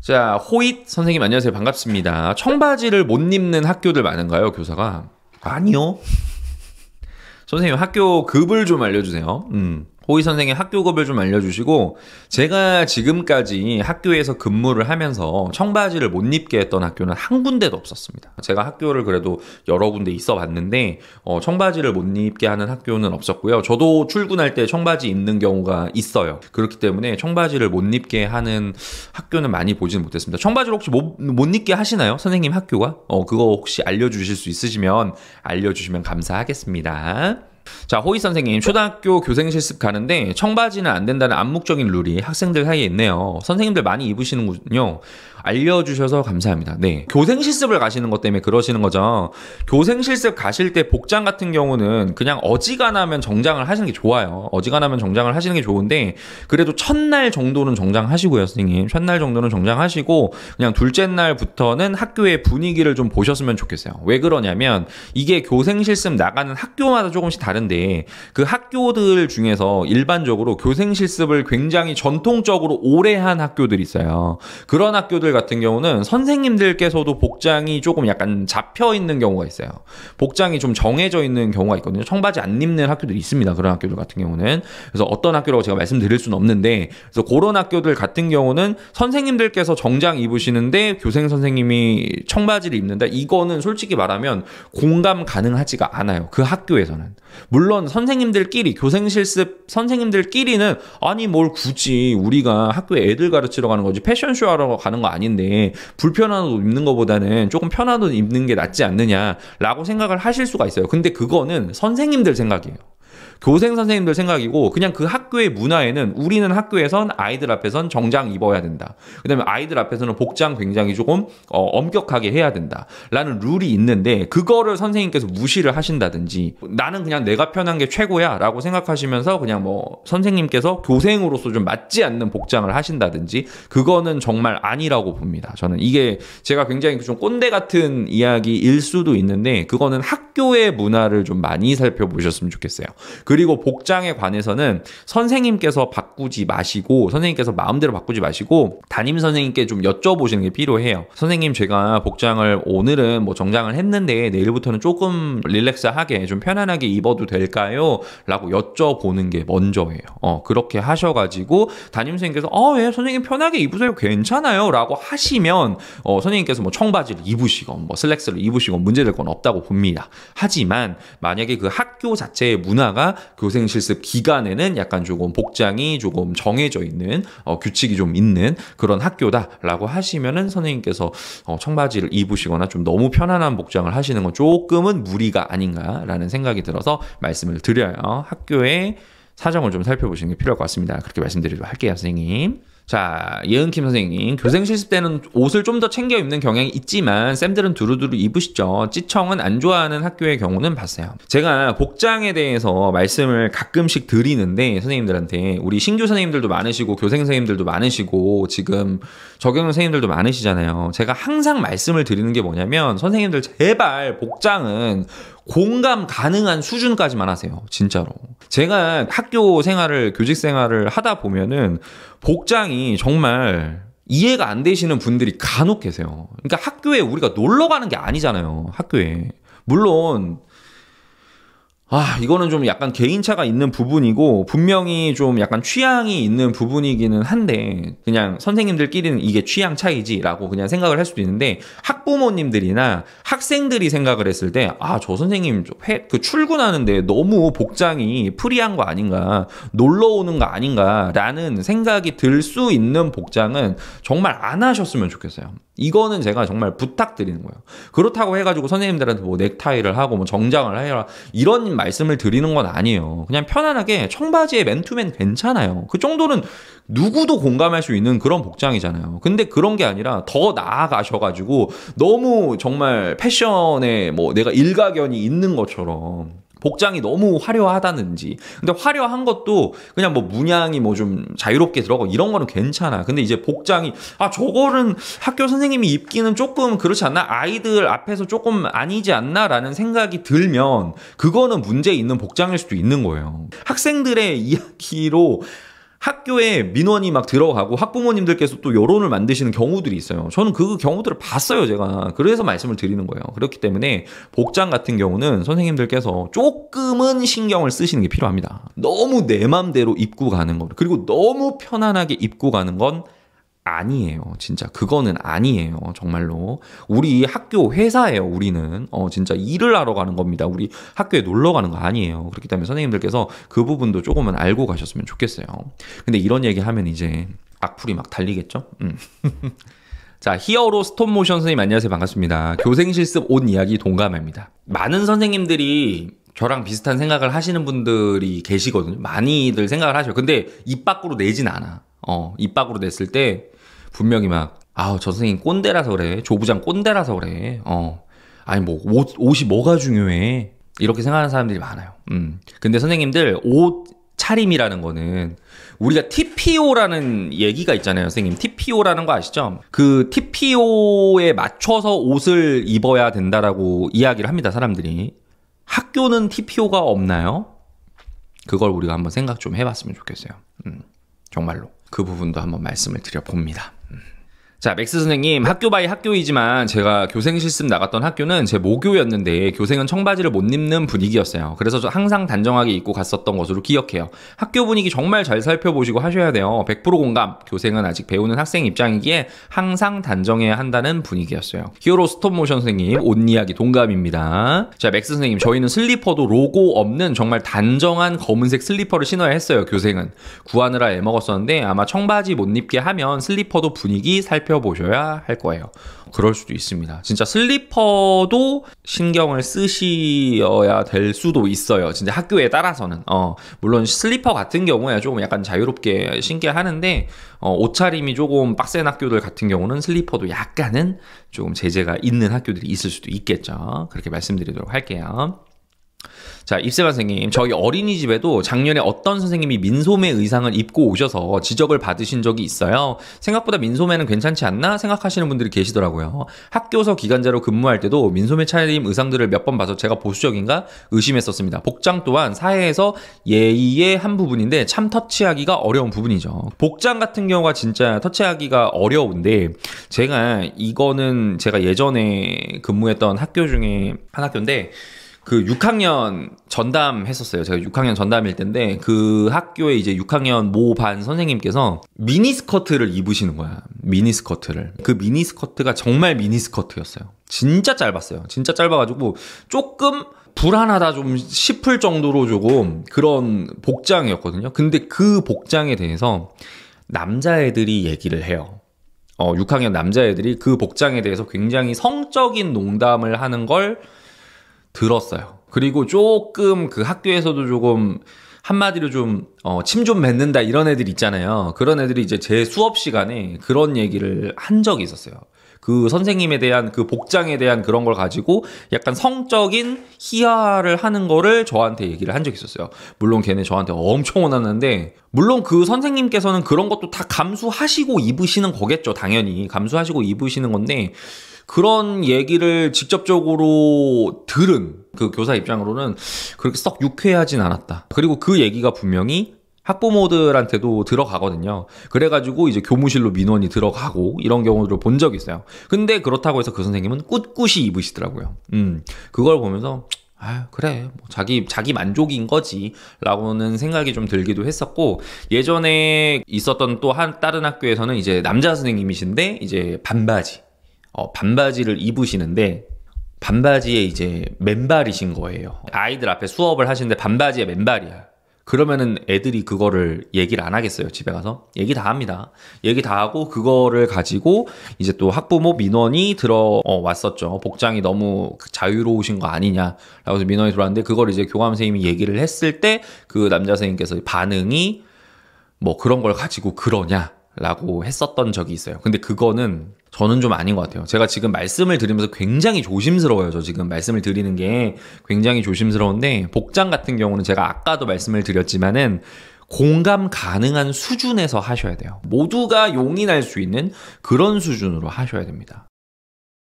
자, 호잇 선생님 안녕하세요. 반갑습니다. 청바지를 못 입는 학교들 많은가요, 교사가? 아니요. 선생님 학교 급을 좀 알려주세요. 호이 선생님 학교급을 좀 알려주시고, 제가 지금까지 학교에서 근무를 하면서 청바지를 못 입게 했던 학교는 한 군데도 없었습니다. 제가 학교를 그래도 여러 군데 있어 봤는데 청바지를 못 입게 하는 학교는 없었고요. 저도 출근할 때 청바지 입는 경우가 있어요. 그렇기 때문에 청바지를 못 입게 하는 학교는 많이 보지는 못했습니다. 청바지를 혹시 못 입게 하시나요? 선생님 학교가? 그거 혹시 알려주실 수 있으시면 알려주시면 감사하겠습니다. 자, 호이 선생님, 초등학교 교생 실습 가는데 청바지는 안 된다는 암묵적인 룰이 학생들 사이에 있네요. 선생님들 많이 입으시는군요. 알려주셔서 감사합니다. 네, 교생 실습을 가시는 것 때문에 그러시는 거죠. 교생 실습 가실 때 복장 같은 경우는 그냥 어지간하면 정장을 하시는 게 좋아요. 어지간하면 정장을 하시는 게 좋은데, 그래도 첫날 정도는 정장하시고요, 선생님. 첫날 정도는 정장하시고 그냥 둘째 날부터는 학교의 분위기를 좀 보셨으면 좋겠어요. 왜 그러냐면 이게 교생 실습 나가는 학교마다 조금씩 다른데, 그 학교들 중에서 일반적으로 교생 실습을 굉장히 전통적으로 오래 한 학교들이 있어요. 그런 학교들 같은 경우는 선생님들께서도 복장이 조금 약간 잡혀 있는 경우가 있어요. 복장이 좀 정해져 있는 경우가 있거든요. 청바지 안 입는 학교들이 있습니다. 그런 학교들 같은 경우는. 그래서 어떤 학교라고 제가 말씀드릴 수는 없는데, 그래서 그런 학교들 같은 경우는 선생님들께서 정장 입으시는데 교생 선생님이 청바지를 입는다. 이거는 솔직히 말하면 공감 가능하지가 않아요. 그 학교에서는. 물론 선생님들끼리, 교생 실습 선생님들끼리는 아니 뭘 굳이 우리가 학교에 애들 가르치러 가는 거지 패션쇼 하러 가는 거 아닌데 불편한 옷 입는 것보다는 조금 편한 옷 입는 게 낫지 않느냐라고 생각을 하실 수가 있어요. 근데 그거는 선생님들 생각이에요. 교생 선생님들 생각이고, 그냥 그 학교의 문화에는 우리는 학교에선 아이들 앞에선 정장 입어야 된다. 그 다음에 아이들 앞에서는 복장 굉장히 조금 엄격하게 해야 된다 라는 룰이 있는데, 그거를 선생님께서 무시를 하신다든지 나는 그냥 내가 편한 게 최고야 라고 생각하시면서 그냥 뭐 선생님께서 교생으로서 좀 맞지 않는 복장을 하신다든지, 그거는 정말 아니라고 봅니다. 저는 이게 제가 굉장히 좀 꼰대 같은 이야기일 수도 있는데, 그거는 학교의 문화를 좀 많이 살펴보셨으면 좋겠어요. 그리고 복장에 관해서는 선생님께서 바꾸지 마시고, 선생님께서 마음대로 바꾸지 마시고 담임 선생님께 좀 여쭤보시는 게 필요해요. 선생님, 제가 복장을 오늘은 뭐 정장을 했는데 내일부터는 조금 릴렉스하게 좀 편안하게 입어도 될까요? 라고 여쭤보는 게 먼저예요. 그렇게 하셔가지고 담임 선생님께서 예, 선생님 편하게 입으세요, 괜찮아요 라고 하시면 선생님께서 뭐 청바지를 입으시건 뭐 슬랙스를 입으시건 문제될 건 없다고 봅니다. 하지만 만약에 그 학교 자체의 문화가 교생 실습 기간에는 약간 조금 복장이 조금 정해져 있는 규칙이 좀 있는 그런 학교다라고 하시면은 선생님께서 청바지를 입으시거나 좀 너무 편안한 복장을 하시는 건 조금은 무리가 아닌가라는 생각이 들어서 말씀을 드려요. 학교의 사정을 좀 살펴보시는 게 필요할 것 같습니다. 그렇게 말씀드리도록 할게요, 선생님. 자, 예은킴 선생님, 교생 실습 때는 옷을 좀 더 챙겨 입는 경향이 있지만 쌤들은 두루두루 입으시죠. 찌청은 안 좋아하는 학교의 경우는 봤어요. 제가 복장에 대해서 말씀을 가끔씩 드리는데, 선생님들한테 우리 신규 선생님들도 많으시고 교생 선생님들도 많으시고 지금 적용 선생님들도 많으시잖아요. 제가 항상 말씀을 드리는 게 뭐냐면, 선생님들 제발 복장은 공감 가능한 수준까지만 하세요. 진짜로. 제가 학교 생활을, 교직 생활을 하다 보면은 복장이 정말 이해가 안 되시는 분들이 간혹 계세요. 그러니까 학교에 우리가 놀러 가는 게 아니잖아요. 학교에. 물론 이거는 좀 약간 개인차가 있는 부분이고 분명히 좀 약간 취향이 있는 부분이기는 한데, 그냥 선생님들끼리는 이게 취향 차이지라고 그냥 생각을 할 수도 있는데, 학부모님들이나 학생들이 생각을 했을 때 저 선생님 출근하는데 너무 복장이 프리한 거 아닌가, 놀러 오는 거 아닌가 라는 생각이 들 수 있는 복장은 정말 안 하셨으면 좋겠어요. 이거는 제가 정말 부탁드리는 거예요. 그렇다고 해가지고 선생님들한테 뭐 넥타이를 하고 뭐 정장을 해라 이런 말씀을 드리는 건 아니에요. 그냥 편안하게 청바지에 맨투맨 괜찮아요. 그 정도는 누구도 공감할 수 있는 그런 복장이잖아요. 근데 그런 게 아니라 더 나아가셔가지고 너무 정말 패션에 뭐 내가 일가견이 있는 것처럼 복장이 너무 화려하다든지, 근데 화려한 것도 그냥 뭐 문양이 뭐 좀 자유롭게 들어가고 이런 거는 괜찮아. 근데 이제 복장이 저거는 학교 선생님이 입기는 조금 그렇지 않나? 아이들 앞에서 조금 아니지 않나? 라는 생각이 들면 그거는 문제 있는 복장일 수도 있는 거예요. 학생들의 이야기로 학교에 민원이 막 들어가고 학부모님들께서 또 여론을 만드시는 경우들이 있어요. 저는 그 경우들을 봤어요, 제가. 그래서 말씀을 드리는 거예요. 그렇기 때문에 복장 같은 경우는 선생님들께서 조금은 신경을 쓰시는 게 필요합니다. 너무 내 맘대로 입고 가는 거, 그리고 너무 편안하게 입고 가는 건 아니에요. 진짜 그거는 아니에요. 정말로 우리 학교 회사예요. 우리는 진짜 일을 하러 가는 겁니다. 우리 학교에 놀러 가는 거 아니에요. 그렇기 때문에 선생님들께서 그 부분도 조금은 알고 가셨으면 좋겠어요. 근데 이런 얘기 하면 이제 악플이 막 달리겠죠? 자, 히어로 스톱모션 선생님 안녕하세요. 반갑습니다. 교생 실습 옷 이야기 동감합니다. 많은 선생님들이 저랑 비슷한 생각을 하시는 분들이 계시거든요. 많이들 생각을 하셔요. 근데 입 밖으로 내진 않아. 입 밖으로 냈을 때 분명히 막 저 선생님 꼰대라서 그래. 조부장 꼰대라서 그래. 아니 뭐 옷이 뭐가 중요해. 이렇게 생각하는 사람들이 많아요. 근데 선생님들 옷 차림이라는 거는 우리가 TPO라는 얘기가 있잖아요, 선생님. TPO라는 거 아시죠? 그 TPO에 맞춰서 옷을 입어야 된다라고 이야기를 합니다, 사람들이. 학교는 TPO가 없나요? 그걸 우리가 한번 생각 좀 해봤으면 좋겠어요. 정말로. 그 부분도 한번 말씀을 드려봅니다. 자, 맥스 선생님, 학교 바이 학교이지만 제가 교생 실습 나갔던 학교는 제 모교였는데 교생은 청바지를 못 입는 분위기였어요. 그래서 저 항상 단정하게 입고 갔었던 것으로 기억해요. 학교 분위기 정말 잘 살펴보시고 하셔야 돼요. 100% 공감. 교생은 아직 배우는 학생 입장이기에 항상 단정해야 한다는 분위기였어요. 히어로 스톱모션 선생님, 옷 이야기 동감입니다. 자, 맥스 선생님, 저희는 슬리퍼도 로고 없는 정말 단정한 검은색 슬리퍼를 신어야 했어요. 교생은. 구하느라 애먹었었는데 아마 청바지 못 입게 하면 슬리퍼도 분위기 살펴보셔야 할 거예요. 그럴 수도 있습니다. 진짜 슬리퍼도 신경을 쓰셔야 될 수도 있어요. 진짜 학교에 따라서는. 물론 슬리퍼 같은 경우에 조금 약간 자유롭게 신게 하는데 옷차림이 조금 빡센 학교들 같은 경우는 슬리퍼도 약간은 조금 제재가 있는 학교들이 있을 수도 있겠죠. 그렇게 말씀드리도록 할게요. 자, 입세관 선생님, 저희 어린이집에도 작년에 어떤 선생님이 민소매 의상을 입고 오셔서 지적을 받으신 적이 있어요. 생각보다 민소매는 괜찮지 않나 생각하시는 분들이 계시더라고요. 학교서 기간제로 근무할 때도 민소매 차림 의상들을 몇 번 봐서 제가 보수적인가 의심했었습니다. 복장 또한 사회에서 예의의 한 부분인데 참 터치하기가 어려운 부분이죠. 복장 같은 경우가 진짜 터치하기가 어려운데 이거는 제가 예전에 근무했던 학교 중에 한 학교인데 그 6학년 전담 했었어요. 제가 6학년 전담일 때인데 그 학교에 이제 6학년 모 반 선생님께서 미니스커트를 입으시는 거야. 미니스커트를. 그 미니스커트가 정말 미니스커트였어요. 진짜 짧았어요. 진짜 짧아가지고 조금 불안하다 좀 싶을 정도로 조금 그런 복장이었거든요. 근데 그 복장에 대해서 남자애들이 얘기를 해요. 6학년 남자애들이 그 복장에 대해서 굉장히 성적인 농담을 하는 걸 들었어요. 그리고 조금 그 학교에서도 조금 한마디로 좀 침 좀 뱉는다 이런 애들 있잖아요. 그런 애들이 이제 제 수업 시간에 그런 얘기를 한 적이 있었어요. 그 선생님에 대한 그 복장에 대한 그런 걸 가지고 약간 성적인 희화를 하는 거를 저한테 얘기를 한 적이 있었어요. 물론 걔네 저한테 엄청 혼났는데 물론 그 선생님께서는 그런 것도 다 감수하시고 입으시는 거겠죠. 당연히 감수하시고 입으시는 건데 그런 얘기를 직접적으로 들은 그 교사 입장으로는 그렇게 썩 유쾌하진 않았다. 그리고 그 얘기가 분명히 학부모들한테도 들어가거든요. 그래가지고 이제 교무실로 민원이 들어가고 이런 경우를 본 적이 있어요. 근데 그렇다고 해서 그 선생님은 꿋꿋이 입으시더라고요. 그걸 보면서 그래 뭐 자기 만족인 거지 라고는 생각이 좀 들기도 했었고 예전에 있었던 또 다른 학교에서는 이제 남자 선생님이신데 이제 반바지를 입으시는데 반바지에 이제 맨발이신 거예요. 아이들 앞에 수업을 하시는데 반바지에 맨발이야. 그러면은 애들이 그거를 얘기를 안 하겠어요. 집에 가서 얘기 다 합니다. 얘기 다 하고 그거를 가지고 이제 또 학부모 민원이 들어왔었죠. 복장이 너무 자유로우신 거 아니냐라고 해서 민원이 들어왔는데 그걸 이제 교감 선생님이 얘기를 했을 때 그 남자 선생님께서 반응이 뭐 그런 걸 가지고 그러냐라고 했었던 적이 있어요. 근데 그거는 저는 좀 아닌 것 같아요. 제가 지금 말씀을 드리면서 굉장히 조심스러워요. 저 지금 말씀을 드리는 게 굉장히 조심스러운데 복장 같은 경우는 제가 아까도 말씀을 드렸지만은 공감 가능한 수준에서 하셔야 돼요. 모두가 용인할 수 있는 그런 수준으로 하셔야 됩니다.